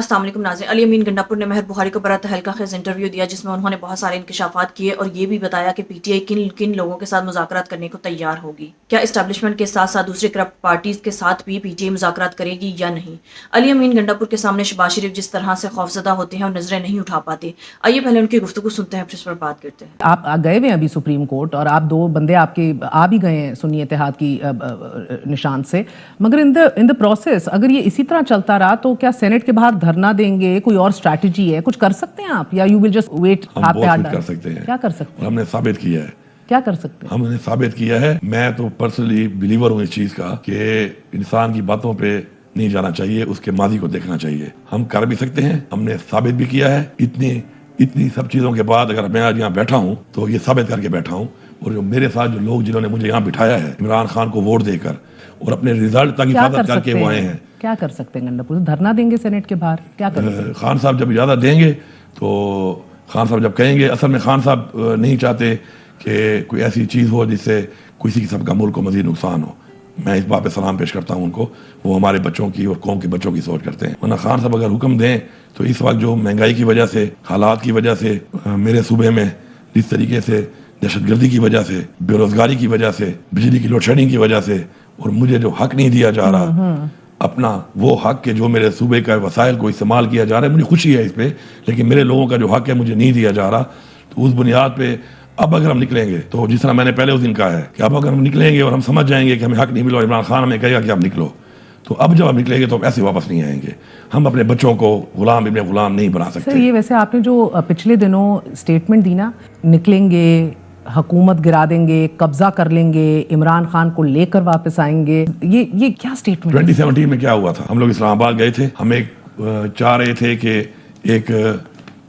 अस्सलाम वालेकुम नाज़रीन। अली अमीन गंडापुर ने महर बुखारी को बड़ा तहलका खेज़ इंटरव्यू दिया जिसमें उन्होंने बहुत सारे इंकशाफात किए और ये भी बताया कि पीटीआई किन किन लोगों के साथ मुज़ाकरात करने को तैयार होगी। क्या इस्टेब्लिशमेंट के साथ साथ दूसरी करप्ट पार्टीज के साथ भी पीटीआई मुज़ाकरात करेगी या नहीं। अली अमीन गंडापुर के सामने शहबाज शरीफ जिस तरह से खौफजदा होते हैं और नजरें नहीं उठा पाते। आइए पहले उनकी गुफ्तगू सुनते हैं, फिर इस पर बात करते हैं। आप गए हुए हैं अभी सुप्रीम कोर्ट और आप दो बंदे आपके आ भी गए हैं सुन्नी इत्तेहाद की निशान से, मगर इन द प्रोसेस अगर ये इसी तरह चलता रहा तो क्या सेनेट के बाहर धरना देंगे, कोई और स्ट्रैटेजी है, कुछ कर सकते हैं आप, या यू विल जस्ट वेट? हम बहुत कुछ कर सकते हैं। क्या कर सकते हैं? हमने साबित किया है। क्या कर सकते हैं? हमने साबित किया है। मैं तो पर्सनली बिलीवर हूँ इस चीज का कि इंसान की बातों पे नहीं जाना चाहिए, उसके माजी को देखना चाहिए। हम कर भी सकते हैं, हमने साबित भी किया है। इतनी सब चीजों के बाद अगर मैं आज यहाँ बैठा हूँ तो ये साबित करके बैठा हूँ। और जो मेरे साथ जो लोग जिन्होंने मुझे यहाँ बिठाया है इमरान खान को वोट देकर और अपने रिजल्ट तक हिफाजत करके वो आए हैं। क्या कर सकते हैं गंडापुर? धरना देंगे सेनेट के बाहर? क्या कर खान साहब जब इजाजत देंगे तो खान साहब जब कहेंगे, असल में खान साहब नहीं चाहते कि कोई ऐसी चीज हो जिससे किसी किस्म का मुल्क को मजीद नुकसान हो। मैं इस बात पे सलाम पेश करता हूँ उनको। वो हमारे बच्चों की और कौम के बच्चों की सोच करते हैं। वरना खान साहब अगर हुक्म दें तो इस वक्त जो महंगाई की वजह से, हालात की वजह से, मेरे सूबे में जिस तरीके से दहशतगर्दी की वजह से, बेरोजगारी की वजह से, बिजली की लोड शेडिंग की वजह से, और मुझे जो हक नहीं दिया जा रहा अपना, वो हक के जो मेरे सूबे का वसाइल को इस्तेमाल किया जा रहा है, मुझे खुशी है इस पे, लेकिन मेरे लोगों का जो हक है मुझे नहीं दिया जा रहा। तो उस बुनियाद पे अब अगर हम निकलेंगे तो जिस तरह मैंने पहले उस दिन कहा है कि अब अगर हम निकलेंगे और हम समझ जाएंगे कि हमें हक नहीं मिला, इमरान खान हमें कहेगा कि आप निकलो, तो अब जब हम निकलेंगे तो ऐसे वापस नहीं आएंगे। हम अपने बच्चों को गुलाम इब्ने गुलाम नहीं बना सकते। सर, ये वैसे आपने जो पिछले दिनों स्टेटमेंट दी ना, निकलेंगे, हुकूमत गिरा देंगे, कब्जा कर लेंगे, इमरान खान को लेकर वापस आएंगे, ये क्या स्टेटमेंट? 2017 में क्या हुआ था? हम लोग इस्लामाबाद गए थे। हम एक चाह रहे थे कि एक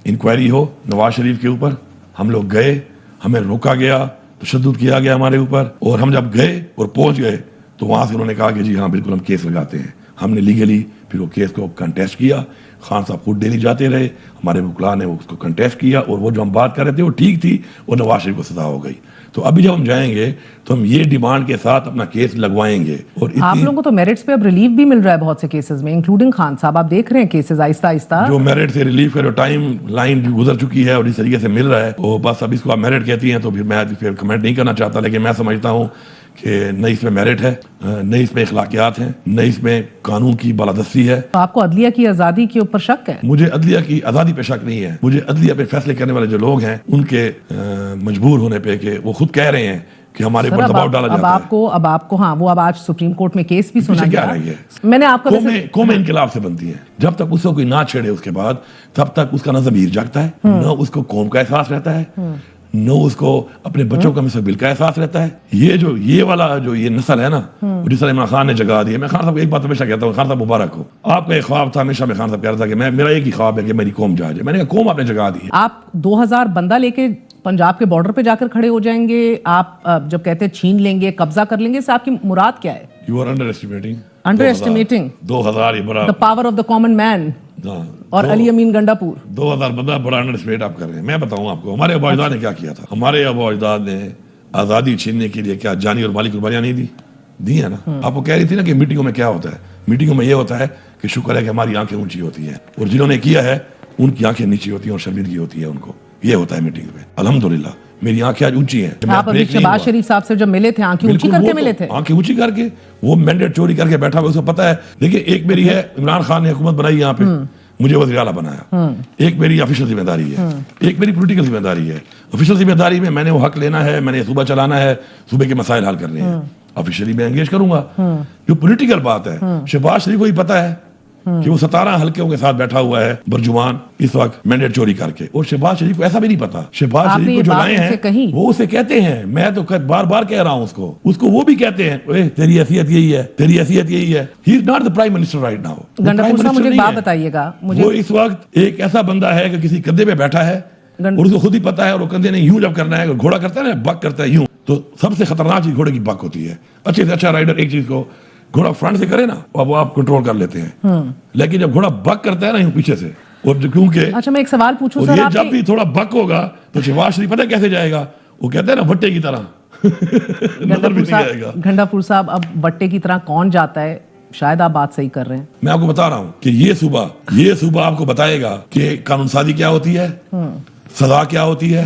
इंक्वायरी हो नवाज शरीफ के ऊपर। हम लोग गए, हमें रोका गया, तशद्दुद किया गया हमारे ऊपर, और हम जब गए और पहुंच गए तो वहां से उन्होंने कहा कि जी हाँ बिल्कुल हम केस लगाते हैं। हमने लीगली फिर वो केस को कंटेस्ट किया। खान साहब खुद डेली जाते रहे, हमारे वकला ने उसको कंटेस्ट किया, और वो जो हम बात कर रहे थे वो ठीक थी, और नवाज शरीफ को सजा हो गई। तो अभी जब हम जाएंगे तो हम ये डिमांड के साथ अपना केस लगवाएंगे। और आप लोगों को तो मेरिट्स पे अब रिलीफ भी मिल रहा है बहुत से केसेस में, इंक्लूडिंग खान साहब। आप देख रहे हैं केसेस आहिस्ता आहिस्ता जो मेरिट से रिलीफ का जो टाइम लाइन गुजर चुकी है और इस तरीके से मिल रहा है, वो बस अब इसको आप मेरिट कहती हैं तो फिर मैं फिर कमेंट नहीं करना चाहता, लेकिन मैं समझता हूँ कि न इसमें मेरिट है, न इसमें इखलाकियात हैं, न इसमें कानून की बालादस्ती है। तो आपको अदलिया की आजादी के ऊपर शक है? मुझे अदलिया की आजादी पे शक नहीं है। मुझे अदलिया पे फैसले करने वाले जो लोग हैं उनके मजबूर होने पे कि वो खुद कह रहे हैं कि हमारे ऊपर दबाव डाला जाता है। अब आपको हाँ, वो अब आज सुप्रीम कोर्ट में केस भी सुना क्या गया। रही है? मैंने आपको कौमें इनकलाब से बनती है। जब तक उसको कोई ना छेड़े उसके बाद, तब तक उसका न ज़मीर जागता है, न उसको कौम का एहसास रहता है, न उसको अपने बच्चों का मुस्तकबिल का एहसास रहता है। ये वाला जो ये नस्ल है ना, जिस तरह इमरान खान ने जगा दी है। मैं खान साहब को एक बात हमेशा कहता हूँ, खान साहब मुबारक हो, आपका एक ख्वाब था। हमेशा मैं खान साहब कह रहा था कि मेरा एक ही ख्वाब है कि मेरी कौम जा जाए। मैंने कहा कौम आपने जगा दी है। आप 2000 बंदा लेके पंजाब के बॉर्डर पे जाकर खड़े हो जाएंगे। आप जब कहते हैं छीन लेंगे, कब्जा कर लेंगे, इससे आपकी मुराद क्या है? यू आर अंडर एस्टिमेटिंग 2000 ये बड़ा the power of the common man. और अली अमीन गंडापुर 2000 बंदा बड़ा अंडर एस्टिमेट आप कर रहे हैं। मैं बताऊं आपको हमारे अबू अजदाद ने क्या किया था। हमारे अबू अजदाद ने आजादी छीनने के लिए क्या जानी और माली कुर्बानियां नहीं दी है ना। आपको कह रही थी ना कि मीटिंगों में क्या होता है। मीटिंगों में ये होता है कि शुक्र है कि हमारी आंखें ऊंची होती हैं, और जिन्होंने किया है उनकी आंखें नीची होती हैं और शर्मिंदगी होती है उनको। ये होता है मीटिंग में। अल्हम्दुलिल्लाह मेरी आंखें आज ऊंची हैं। आप अभी शहबाज शरीफ साहब से जब मिले थे, आंखें ऊंची करके मिले थे? आंखें ऊंची करके। वो मैंडेट चोरी करके बैठा हुआ, उसको पता है। देखिए, एक मेरी है, इमरान खान ने हुकूमत बनाई यहाँ पे, मुझे वज़ीर आला बनाया। एक मेरी ऑफिशियल जिम्मेदारी है, एक मेरी पॉलिटिकल जिम्मेदारी है। ऑफिशियल जिम्मेदारी में मैंने वो हक लेना है, मैंने सूबा चलाना है, सूबे के मसाइल हल करने हैं। ऑफिशियली मैं एंगेज करूंगा। जो पॉलिटिकल बात है, शहबाज शरीफ को ही पता है कि वो 17 हल्कों के साथ बैठा हुआ है बरजुमान इस वक्त मैंडेट चोरी करके, और शहबाज शरीफ को ऐसा भी नहीं पता। शहबाज शरीफ को जो लाए हैं वो उसे कहते हैं, मैं तो बार बार कह रहा हूं उसको वो भी कहते हैं तेरी हैसियत यही है, तेरी हैसियत यही है। He is not the prime minister right now. Gandapur साहब, मुझे एक बात बताइएगा। वो इस वक्त एक ऐसा बंदा है कि किसी कंधे पे बैठा है और उसको खुद ही पता है, और वो कंधे ने यूं जब करना है, घोड़ा करता है ना, बक करता है यूं, तो सबसे खतरनाक चीज घोड़े की बक होती है। अच्छे से अच्छा राइडर एक चीज को घोड़ा फ्रंट से करे ना, वो आप कंट्रोल कर लेते हैं, लेकिन जब घोड़ा बक करता है ना यूं पीछे से, और क्योंकि अच्छा मैं एक सवाल पूछूं सर, जब भी थोड़ा बक होगा तो शहबाज शरीफ पता कैसे जाएगा? वो कहते हैं ना भट्टे की तरह नजर भी नहीं आएगा। गंडापुर साहब, अब भट्टे की तरह कौन जाता है? शायद आप बात सही कर रहे हैं। मैं आपको बता रहा हूँ कि ये सुबह आपको बताएगा कि कानून साजी क्या होती है, सजा क्या होती है,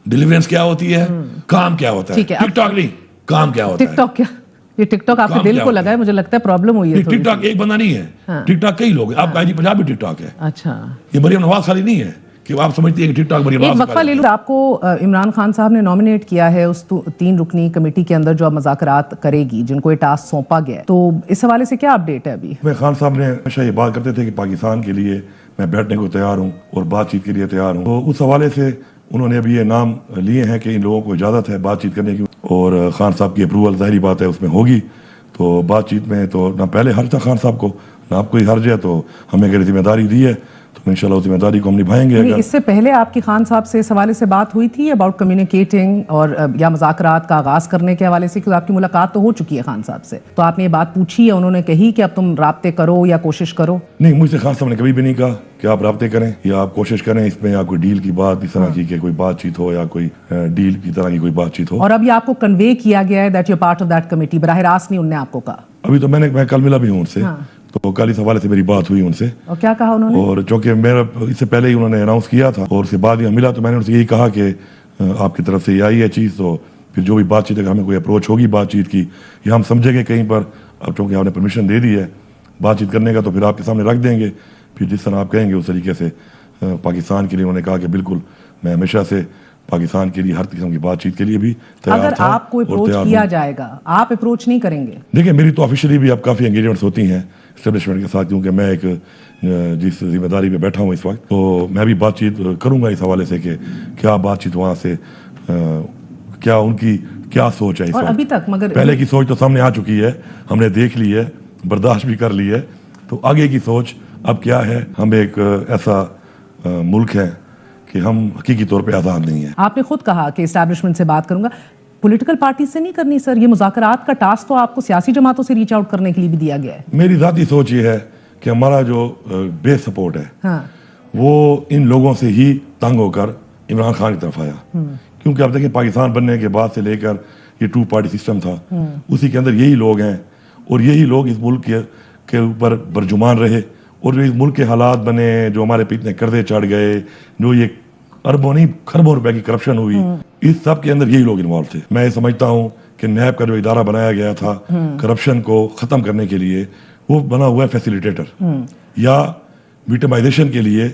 डिलीवरेंस क्या होती है, काम क्या होता है। ठीक है, अब- टिकटॉक नहीं, काम क्या होता है। टिकटॉक क्या, ये टिकटॉक आपके काम दिल क्या को होता लगा है, मुझे लगता है प्रॉब्लम हुई है थोड़ी टिकटॉक सी। एक बंदा नहीं है, हाँ। टिकटॉक कई लोग हैं। आपका आईजी पंजाब भी टिकटॉक है। अच्छा, ये मरियम नवाज खाली नहीं है कि आप समझती है कि टिकटॉक मरियम एक नवाज वक्फा ले लूं। आपको इमरान खान साहब ने नॉमिनेट किया है उस 3 रुकनी कमेटी के अंदर जो अब मुज़ाकरात करेगी, जिनको ये टास्क सौंपा गया है, तो इस हवाले से क्या अपडेट है अभी? मैं खान साहब ने हमेशा ये बात करते थे कि पाकिस्तान के लिए मैं बैठने को तैयार हूँ और बातचीत के लिए तैयार हूँ। तो उस हवाले से उन्होंने अभी ये नाम लिए हैं कि इन लोगों को इजाज़त है बातचीत करने की, और खान साहब की अप्रूवल जाहिर बात है उसमें होगी। तो बातचीत में तो ना पहले हर्ज था खान साहब को, ना आपको ही हर्ज है। तो हमें अगर जिम्मेदारी दी है तो इंशाल्लाह उस जिम्मेदारी को हम निभाएंगे। नहीं, अगर इससे पहले आपकी खान साहब से इस हवाले से बात हुई थी अबाउट कम्युनिकेटिंग और या मुज़ाकरात का आगाज करने के हवाले से, क्योंकि आपकी मुलाकात तो हो चुकी है खान साहब से, तो आपने ये बात पूछी है, उन्होंने कही कि अब तुम राब्ते करो या कोशिश करो? नहीं, मुझसे खान साहब ने कभी भी नहीं कहा कि आप राब्ते करें या आप कोशिश करें इसमें, या कोई डील की बात इस तरह की कि कोई बातचीत हो या कोई डील की तरह की कोई बातचीत हो। और अब ये आपको कन्वे किया गया है that you part of that committee, बराह रास्त नहीं उन्होंने आपको कहा? अभी तो मैं कल मिला भी हूँ उनसे। तो कल इस हवाले से मेरी बात हुई उनसे। और क्या कहा उन्होंने? और चूंकि मेरा इससे पहले ही उन्होंने अनाउंस किया था और उसके बाद ही मिला, तो मैंने उनसे यही कहा कि आपकी तरफ से ये आई है चीज़, तो फिर जो भी बातचीत है, हमें कोई अप्रोच होगी बातचीत की या हम समझेंगे कहीं पर, अब चूंकि आपने परमिशन दे दी है बातचीत करने का, तो फिर आपके सामने रख देंगे। फिर जिस तरह आप कहेंगे उस तरीके से पाकिस्तान के लिए उन्होंने कहा कि बिल्कुल मैं हमेशा से पाकिस्तान के लिए हर किस्म की बातचीत के लिए भी तैयार अगर था आपको और अप्रोच तैयार किया हूं। जाएगा, आप अप्रोच नहीं करेंगे? देखिए, मेरी तो ऑफिशियली भी अब काफ़ी एंगेजमेंट्स होती हैं एस्टेब्लिशमेंट के साथ, क्योंकि मैं एक जिस जिम्मेदारी पे बैठा हूँ इस वक्त, तो मैं भी बातचीत करूंगा इस हवाले से कि क्या बातचीत वहाँ से क्या उनकी क्या सोच है इस और वक्त। अभी तक मगर पहले की सोच तो सामने आ चुकी है, हमने देख ली है, बर्दाश्त भी कर ली है। तो आगे की सोच अब क्या है? हम एक ऐसा मुल्क है कि हम हकीकी तौर पे आज़ाद नहीं है। आपने खुद कहा कि एस्टैब्लिशमेंट से बात करूंगा, पॉलिटिकल पार्टी से नहीं करनी सर। ये मुज़ाकरात का टास्क तो आपको सियासी जमातों से रीच आउट करने के लिए भी दिया गया है। मेरी ज़ाती सोच ये है कि हमारा जो बेस सपोर्ट है हाँ। वो इन लोगों से ही तंग होकर इमरान खान की तरफ आया। क्योंकि आप देखें, पाकिस्तान बनने के बाद से लेकर ये 2 पार्टी सिस्टम था, उसी के अंदर यही लोग हैं और यही लोग इस मुल्क के ऊपर बरजुमान रहे। और जो इस मुल्क के हालात बने, जो हमारे पे इतने कर्जे चढ़ गए, जो ये अरबों नहीं खरबों रुपए की करप्शन हुई, इस सब के अंदर यही लोग इन्वॉल्व थे। मैं ये समझता हूँ कि नैब का जो इदारा बनाया गया था करप्शन को खत्म करने के लिए, वो बना हुआ है फैसिलिटेटर, या विक्टिमाइजेशन के लिए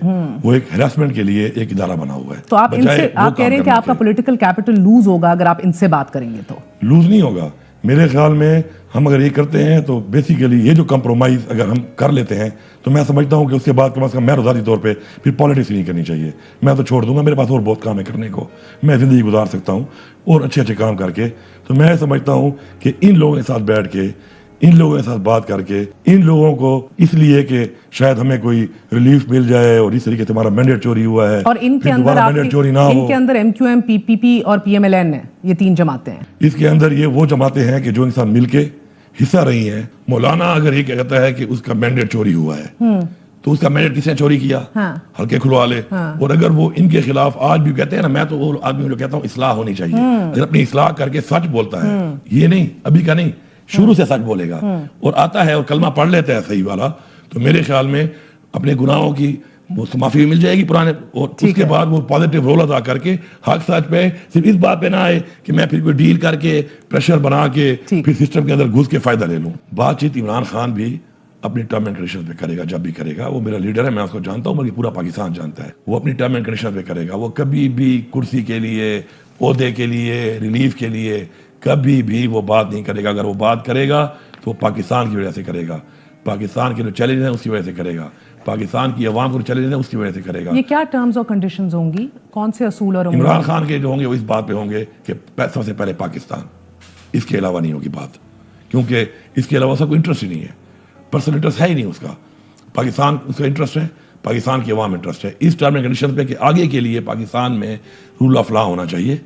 वो एक हरासमेंट के लिए एक इदारा बना हुआ है। तो आप बजाय इनसे, वो आप कह काम रहे हैं कि करने आपका के। पॉलिटिकल कैपिटल लूज होगा अगर आप इनसे बात करेंगे तो? लूज नहीं होगा मेरे ख्याल में। हम अगर ये करते हैं तो बेसिकली ये जो कंप्रोमाइज अगर हम कर लेते हैं, तो मैं समझता हूँ कि उसके बाद कम से कम मैं रोजाती तौर पे फिर पॉलिटिक्स नहीं करनी चाहिए। मैं तो छोड़ दूंगा, मेरे पास और बहुत काम है करने को, मैं जिंदगी गुजार सकता हूँ और अच्छे अच्छे काम करके। तो मैं समझता हूँ कि इन लोगों के साथ बैठ के, इन लोगों के साथ बात करके, इन लोगों को इसलिए कि शायद हमें कोई रिलीफ मिल जाए और इस तरीके से हमारा मैंडेट चोरी हुआ है, और इनके फिर अंदर दोबारा मैंडेट चोरी ना हो। इनके अंदर MQM, PPP और PMLN है, ये 3 जमातें हैं। इसके अंदर ये वो जमातें हैं कि जो इनके साथ मिलके हिस्सा रही हैं। मौलाना अगर ये कहता है कि उसका मैंडेट चोरी हुआ है, तो उसका मैंडेट किसने चोरी किया? हाँ। हल्के खुलवा ले। और अगर वो इनके खिलाफ आज भी कहते हैं ना, मैं तो वो आदमी जो कहता हूँ इस्लाह होनी चाहिए, अगर अपनी इस्लाह करके सच बोलता है, ये नहीं अभी का नहीं, शुरू से सच बोलेगा और आता है और कलमा पढ़ लेता है सही वाला, तो मेरे ख्याल में अपने गुनाहों की उसको माफी भी मिल जाएगी पुराने, और उसके बाद वो पॉजिटिव रोल अदा करके हक सच पे सिर्फ इस बात पे ना आए कि मैं फिर कोई डील करके प्रेशर बना के फिर सिस्टम के अंदर घुस के फायदा ले लूं। बातचीत इमरान खान भी अपनी टर्म एंड कंडीशन पे करेगा, जब भी करेगा। वो मेरा लीडर है, मैं उसको जानता हूँ, बल्कि पूरा पाकिस्तान जानता है। वो अपनी टर्म एंड कंडीशन पे करेगा। वो कभी भी कुर्सी के लिए, ओहदे के लिए, रिलीफ के लिए कभी भी वो बात नहीं करेगा। अगर वो बात करेगा तो पाकिस्तान की वजह से करेगा, पाकिस्तान के जो चैलेंज है उसकी वजह से करेगा, पाकिस्तान की आवाम को चैलेंज है उसकी वजह से करेगा। ये क्या टर्म्स और कंडीशंस होंगी, कौन से असूल और उम्मीद? इमरान खान के जो होंगे वो इस बात पे होंगे कि सबसे पहले पाकिस्तान, इसके अलावा नहीं होगी बात, क्योंकि इसके अलावा उसका कोई इंटरेस्ट ही नहीं है, पर्सनल इंटरेस्ट है ही नहीं उसका। पाकिस्तान उसका इंटरेस्ट है, पाकिस्तान की आवाम इंटरेस्ट है। इस टर्म एंड कंडीशन पे कि आगे के लिए पाकिस्तान में रूल ऑफ लॉ होना चाहिए,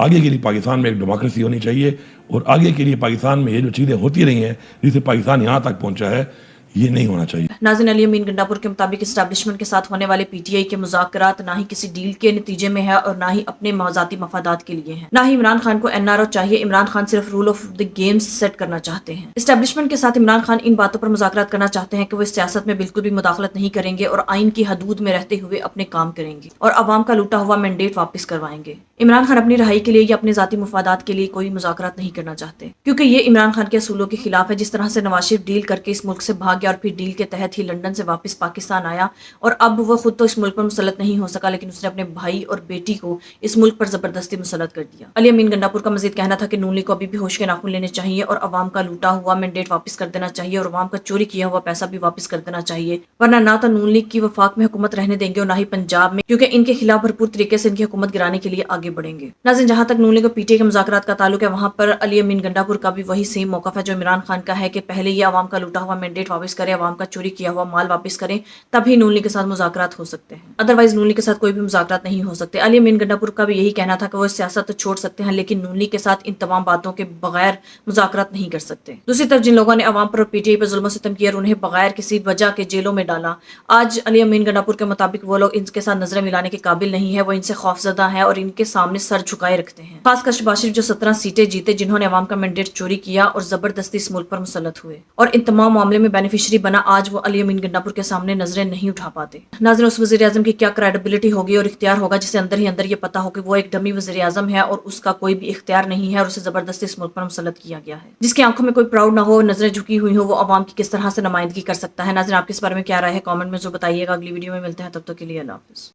आगे के लिए पाकिस्तान में एक डेमोक्रेसी होनी चाहिए, और आगे के लिए पाकिस्तान में ये जो चीज़ें होती रही हैं जिससे पाकिस्तान यहाँ तक पहुँचा है, ये नहीं होना चाहिए। नाज़रीन, अली अमीन गंडापुर के मुताबिक इस्टेब्लिशमेंट के साथ होने वाले पीटीआई के मुज़ाकरात ना ही किसी डील के नतीजे में है और ना ही अपने ज़ाती मफादात के लिए है। ना ही इमरान खान को एनआरओ चाहिए। इमरान खान सिर्फ rule of the games set करना चाहते हैं। इस्टेब्लिशमेंट के साथ इमरान खान इन बातों पर मुज़ाकरात करना चाहते हैं कि वो सियासत में बिल्कुल भी मुदाखलत नहीं करेंगे और आइन की हदूद में रहते हुए अपने काम करेंगे और अवाम का लूटा हुआ मैंडेट वापस करवाएंगे। इमरान खान अपनी रहाई के लिए या अपने ज़ाती मफादात के लिए कोई मुज़ाकरात नहीं करना चाहते, क्योंकि ये इमरान खान के असूलों के खिलाफ है। जिस तरह से नवाज शरीफ डील करके इस मुल्क से भाग गया और फिर डील के तहत ही लंदन से वापस पाकिस्तान आया और अब वो खुद तो इस मुल्क पर मुसल्लत नहीं हो सका, लेकिन उसने अपने भाई और बेटी को इस मुल्क पर जबरदस्ती मुसल्लत कर दिया। अली अमीन गंडापुर का मजीद कहना था कि नून लीग को अभी भी होश के नाखून लेने चाहिए और अवाम का लूटा हुआ मैंडेट वापस कर देना चाहिए और अवाम का चोरी किया हुआ पैसा भी वापस कर देना चाहिए, वरना ना तो नून लीग की वफाक में हुकूमत रहने देंगे और ना ही पंजाब में, क्योंकि इनके खिलाफ भरपूर तरीके से इनकी हुकूमत गिराने के लिए आगे बढ़ेंगे। नाज़रीन, जहां तक नून लीग और पीटीआई के मुज़ाकरात का ताल्लुक है, वहां पर अली अमीन गंडापुर का भी वही सेम मौक़िफ़ है जो इमरान खान का है कि पहले ये अवाम का लूटा हुआ मैंडेट वापस करें, अवाम का चोरी किया हुआ माल वापस करें, तभी नून लीग के साथ मुज़ाकरात हो सकते हैं। अदरवाइज नून लीग के साथ कोई भी मुज़ाकरात नहीं हो सकते। अली अमीन गंडापुर का भी यही कहना था कि वो सियासत तो छोड़ सकते हैं, लेकिन नून लीग के साथ इन तमाम बातों के बगैर मुज़ाकरात नहीं कर सकते। दूसरी तरफ जिन लोगों ने अवाम पर और पीटीआई पर जुल्म सितम किया और उन्हें बगैर किसी वजह के जेलों में डाला, आज अली अमीन गंडापुर के मुताबिक वो लोग इनके साथ नजरें मिलाने के काबिल नहीं है। वो इनसे खौफजदा है और इनके सामने सर झुकाए रखते हैं। खासकर शहबाज शरीफ जो 17 सीटें जीते, जिन्होंने अवाम का मैंडेट चोरी किया और जबरदस्ती इस मुल्क पर मुसल्लत हुए और इन तमाम मामले में बेनिफिशरी बना, आज वो अली अमीन गंडापुर के सामने नजरें नहीं उठा पाते। नाज़रीन, उस वज़ीर आज़म की क्या क्रेडिबिलिटी होगी और इख्तियार होगा जिसे अंदर ही अंदर ये पता हो कि वो एक डमी वज़ीर आज़म है और उसका कोई भी इख्तियार नहीं है और उसे जबरदस्ती इस मुल्क पर मुसल्लत किया गया है। जिसकी आंखों में कोई प्राउड ना हो, नजरें झुकी हुई हो, वो अवाम की किस तरह से नुमाइंदगी कर सकता है। नाज़रीन, आपके इस बारे में क्या राय है? कमेंट में जो बताइएगा। अगली वीडियो में मिलते हैं, तब तक के लिए अल्लाह हाफ़िज़।